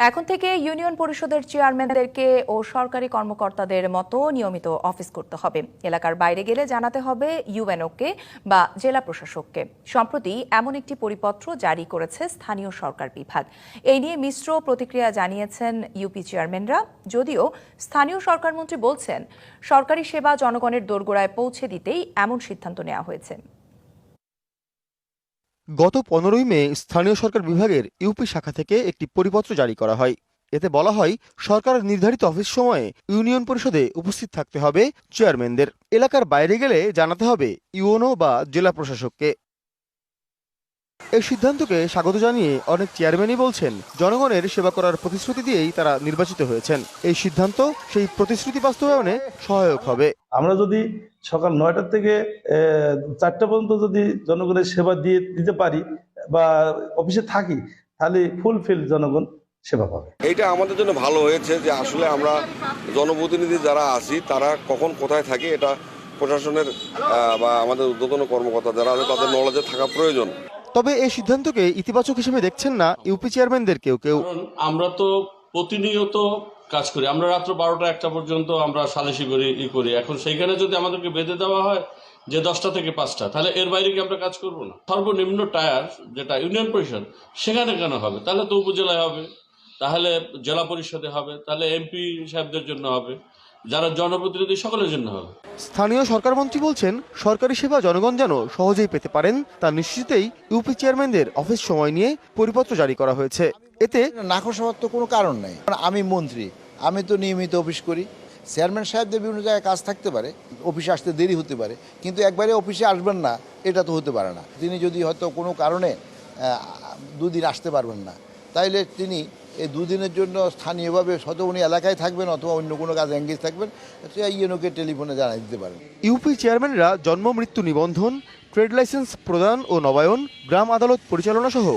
এখন থেকে ইউনিয়ন পরিষদের চেয়ারম্যানদেরকে ও সরকারি কর্মকর্তাদের মতো নিয়মিত অফিস করতে হবে। এলাকার বাইরে গেলে জানাতে হবে ইউএনওকে বা জেলা প্রশাসককে। সম্প্রতি এমন একটি পরিপত্র জারি করেছে স্থানীয় সরকার বিভাগ। এই নিয়ে মিশ্র প্রতিক্রিয়া জানিয়েছেন ইউপি চেয়ারম্যানরা। যদিও স্থানীয় সরকারমন্ত্রী বলছেন, সরকারি সেবা জনগণের দোরগোড়ায় পৌঁছে দিতেই এমন সিদ্ধান্ত নেওয়া হয়েছে। গত 15ই মে স্থানীয় সরকার বিভাগের ইউপি শাখা থেকে একটি পরিপত্র জারি করা হয়। এতে বলা হয়, সরকারের নির্ধারিত অফিস সময়ে ইউনিয়ন পরিষদে উপস্থিত থাকতে হবে চেয়ারম্যানদের। এলাকার বাইরে গেলে জানাতে হবে ইউএনও বা জেলা প্রশাসককে। এই সিদ্ধান্তকে স্বাগত জানিয়ে অনেক চেয়ারম্যানই বলছেন, জনগণের সেবা করার প্রতিশ্রুতি দিয়েই তারা নির্বাচিত হয়েছেন। এই সিদ্ধান্ত সেই প্রতিশ্রুতি বাস্তবায়নে সহায়ক হবে। আমরা যদি সকাল 9টা থেকে 4টা পর্যন্ত যদি জনগণের সেবা দিতে পারি বা অফিসে থাকি, তাহলে ফুলফিল জনগণ সেবা পাবে। এইটা আমাদের জন্য ভালো হয়েছে যে আসলে আমরা জনপ্রতিনিধি যারা আছি তারা কখন কোথায় থাকি এটা প্রশাসনের বা আমাদের ঊর্ধ্বতন কর্মকর্তা যারা আছে তাদের নলেজে থাকা প্রয়োজন। তবে এই সিদ্ধান্তকে ইতিবাচক হিসেবে দেখছেন না ইউপি চেয়ারম্যানদের কেউ। আমরা তো প্রতিনিয়ত কাজ করি, আমরা রাত্র 12টা 1টা পর্যন্ত আমরা সালিশি করি। এখন সেইখানে যদি আমাদেরকে বেঁধে দেওয়া হয় যে 10টা থেকে 5টা, তাহলে এর বাইরে কি আমরা কাজ করবো না? সর্বনিম্ন টায়ার যেটা ইউনিয়ন পরিষদ, সেখানে কেন হবে? তাহলে তো উপজেলায় হবে, তাহলে জেলা পরিষদে হবে, তাহলে এমপি সাহেবদের জন্য হবে, যারা জনপ্রতিনিধি সকলের জন্য হবে। স্থানীয় সরকারমন্ত্রী বলছেন, সরকারি সেবা জনগণ যেন সহজেই পেতে পারেন তা নিশ্চিতেই ইউপি চেয়ারম্যানদের অফিস সময় নিয়ে পরিপত্র জারি করা হয়েছে। এতে নাখোশ হওয়ার তো কোনো কারণ নেই। আমি মন্ত্রী, আমি তো নিয়মিত অফিস করি। চেয়ারম্যান সাহেবদের বিভিন্ন জায়গায় কাজ থাকতে পারে, অফিসে আসতে দেরি হতে পারে, কিন্তু একবারে অফিসে আসবেন না এটা তো হতে পারে না। তিনি যদি হয়তো কোনো কারণে 2 দিন আসতে পারবেন না, তাইলে তিনি এই 2 দিনের জন্য স্থানীয়ভাবে হয়তো উনি এলাকায় থাকবেন অথবা অন্য কোনো কাজে এঙ্গেজ থাকবেন, সে ইউএনওকে টেলিফোনে জানিয়ে দিতে পারেন। ইউপি চেয়ারম্যানরা জন্ম মৃত্যু নিবন্ধন, ট্রেড লাইসেন্স প্রদান ও নবায়ন, গ্রাম আদালত পরিচালনা সহ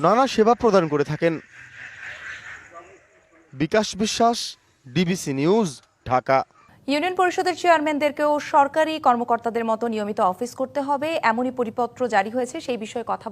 নানা সেবা প্রদান করে থাকেন। বিকাশ বিশ্বাস, ডিবিসি নিউজ, ঢাকা। ইউনিয়ন পরিষদের চেয়ারম্যানদেরকেও সরকারি কর্মকর্তাদের মতো নিয়মিত অফিস করতে হবে, এমনই পরিপত্র জারি হয়েছে। সেই বিষয়ে কথা